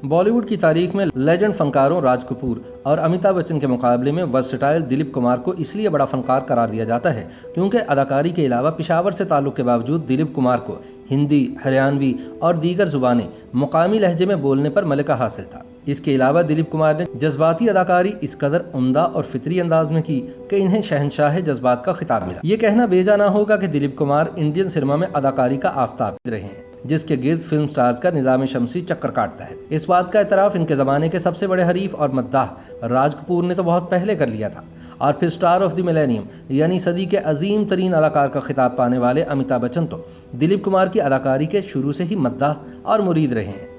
बॉलीवुड की तारीख में लेजेंड फनकारों राज कपूर और अमिताभ बच्चन के मुकाबले में वर्सेटाइल दिलीप कुमार को इसलिए बड़ा फनकार करार दिया जाता है क्योंकि अदाकारी के अलावा पेशावर से ताल्लुक के बावजूद दिलीप कुमार को हिंदी, हरियाणवी और दीगर जुबानें मुकामी लहजे में बोलने पर मलिका हासिल था। इसके अलावा दिलीप कुमार ने जज्बाती अदाकारी इस कदर उम्दा और फितरी अंदाज में की कि इन्हें शहंशाह जज्बात का खिताब मिला। ये कहना बेजा ना होगा कि दिलीप कुमार इंडियन सिनेमा में अदाकारी का आफताब रहे हैं, जिसके गिर्द फिल्म स्टार्स का निजाम शमसी चक्कर काटता है। इस बात का एतराफ इनके जमाने के सबसे बड़े हरीफ और मद्दाह राज कपूर ने तो बहुत पहले कर लिया था, और फिर स्टार ऑफ द मिलेनियम यानी सदी के अजीम तरीन अदाकार का खिताब पाने वाले अमिताभ बच्चन तो दिलीप कुमार की अदाकारी के शुरू से ही मद्दाह और मुरीद रहे हैं।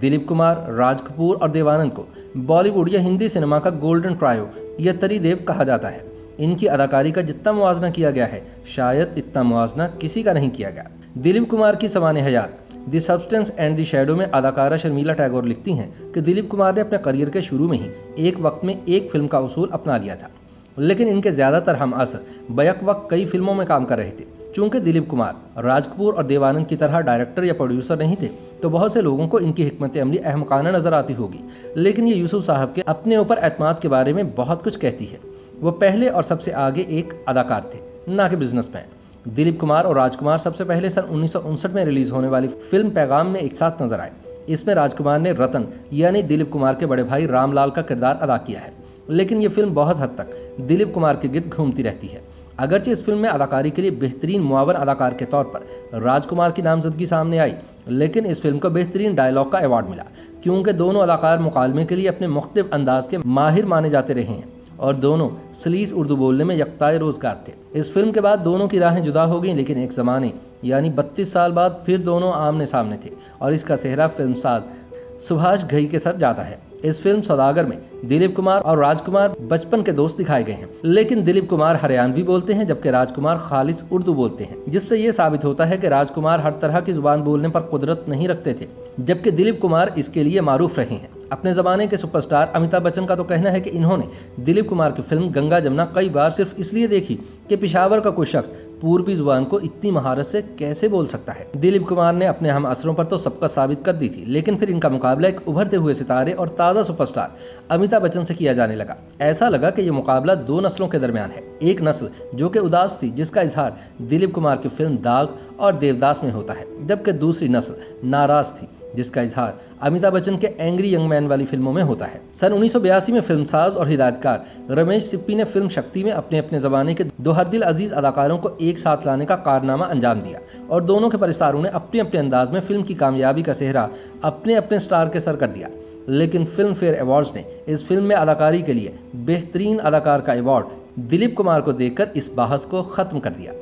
दिलीप कुमार, राज कपूर और देवानंद को बॉलीवुड या हिंदी सिनेमा का गोल्डन ट्रायो या तरी देव कहा जाता है। इनकी अदाकारी का जितना मुआवजा किया गया है, शायद इतना मुआवजा किसी का नहीं किया गया। दिलीप कुमार की सवाने हयात the substance and the shadow में अदाकारा शर्मिला टैगोर लिखती हैं कि दिलीप कुमार ने अपने करियर के शुरू में ही एक वक्त में एक फिल्म का उसूल अपना लिया था, लेकिन इनके ज़्यादातर हम असर बैक वक्त कई फिल्मों में काम कर रहे थे। चूंकि दिलीप कुमार, राज कपूर और देवानंद की तरह डायरेक्टर या प्रोड्यूसर नहीं थे, तो बहुत से लोगों को इनकी हिकमत अमली अहमकाना नजर आती होगी, लेकिन ये यूसुफ साहब के अपने ऊपर एतमाद के बारे में बहुत कुछ कहती है। वो पहले और सबसे आगे एक अदाकार थे, ना कि बिजनेसमैन। दिलीप कुमार और राजकुमार सबसे पहले सन 1959 में रिलीज होने वाली फिल्म पैगाम में एक साथ नजर आए। इसमें राजकुमार ने रतन यानी दिलीप कुमार के बड़े भाई रामलाल का किरदार अदा किया है, लेकिन ये फिल्म बहुत हद तक दिलीप कुमार के गिर्द घूमती रहती है। अगरचे इस फिल्म में अदाकारी के लिए बेहतरीन मुआवन अदाकार के तौर पर राजकुमार की नामजदगी सामने आई, लेकिन इस फिल्म को बेहतरीन डायलॉग का अवार्ड मिला, क्योंकि दोनों अदाकार मुकालमे के लिए अपने मुख्तलिफ अंदाज के माहिर माने जाते रहे हैं और दोनों सलीस उर्दू बोलने में यकताए रोजगार थे। इस फिल्म के बाद दोनों की राहें जुदा हो गईं, लेकिन एक ज़माने यानी 32 साल बाद फिर दोनों आमने सामने थे और इसका सेहरा फिल्मसाज सुभाष घई के साथ जाता है। इस फिल्म सौदागर में दिलीप कुमार और राजकुमार बचपन के दोस्त दिखाए गए हैं, लेकिन दिलीप कुमार हरियाणवी बोलते हैं जबकि राजकुमार खालिस उर्दू बोलते हैं, जिससे ये साबित होता है कि राजकुमार हर तरह की जुबान बोलने पर कुदरत नहीं रखते थे, जबकि दिलीप कुमार इसके लिए मारूफ रहे हैं। अपने ज़माने के सुपरस्टार अमिताभ बच्चन का तो कहना है कि इन्होंने दिलीप कुमार की फिल्म गंगा जमुना कई बार सिर्फ इसलिए देखी कि पेशावर का कोई शख्स पूर्वी जुबान को इतनी महारत से कैसे बोल सकता है। दिलीप कुमार ने अपने हम असरों पर तो सबका साबित कर दी थी, लेकिन फिर इनका मुकाबला एक उभरते हुए सितारे और ताज़ा सुपरस्टार अमिताभ बच्चन से किया जाने लगा। ऐसा लगा कि ये मुकाबला दो नस्लों के दरमियान है। एक नस्ल जो कि उदास थी, जिसका इजहार दिलीप कुमार की फिल्म दाग और देवदास में होता है, जबकि दूसरी नस्ल नाराज थी, जिसका इजहार अमिताभ बच्चन के एंग्री यंग मैन वाली फिल्मों में होता है। सन 1982 में फिल्मसाज और हिदायतकार रमेश सिप्पी ने फिल्म शक्ति में अपने अपने ज़माने के दो हरदिल अजीज अदाकारों को एक साथ लाने का कारनामा अंजाम दिया और दोनों के परिस्तारों ने अपने अपने अंदाज में फिल्म की कामयाबी का सेहरा अपने अपने स्टार के सर कर दिया। लेकिन फिल्म फेयर अवार्ड्स ने इस फिल्म में अदाकारी के लिए बेहतरीन अदाकार का अवार्ड दिलीप कुमार को देकर इस बहस को ख़त्म कर दिया।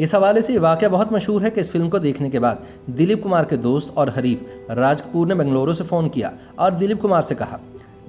इस हवाले से ये वाक़या बहुत मशहूर है कि इस फिल्म को देखने के बाद दिलीप कुमार के दोस्त और हरीफ राज कपूर ने बेंगलुरु से फ़ोन किया और दिलीप कुमार से कहा,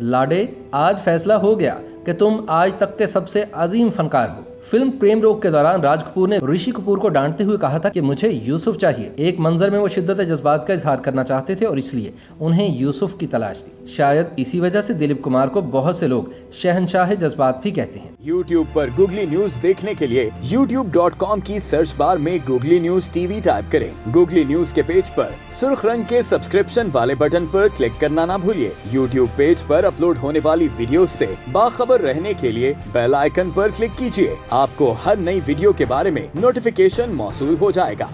लाडे आज फैसला हो गया कि तुम आज तक के सबसे अजीम फनकार हो। फिल्म प्रेम रोग के दौरान राज कपूर ने ऋषि कपूर को डांटते हुए कहा था कि मुझे यूसुफ चाहिए। एक मंजर में वो शिद्दत जज्बात का इजहार करना चाहते थे और इसलिए उन्हें यूसुफ की तलाश थी। शायद इसी वजह से दिलीप कुमार को बहुत से लोग शहंशाह जज्बात भी कहते हैं। YouTube पर गूगली न्यूज देखने के लिए youtube.com की सर्च बार में गूगली न्यूज टीवी टाइप करें। गूगली न्यूज के पेज पर सुर्ख रंग के सब्सक्रिप्शन वाले बटन पर क्लिक करना ना भूलिए। YouTube पेज पर अपलोड होने वाली वीडियो से बाखबर रहने के लिए बेल आइकन पर क्लिक कीजिए। आपको हर नई वीडियो के बारे में नोटिफिकेशन मौसूल हो जाएगा।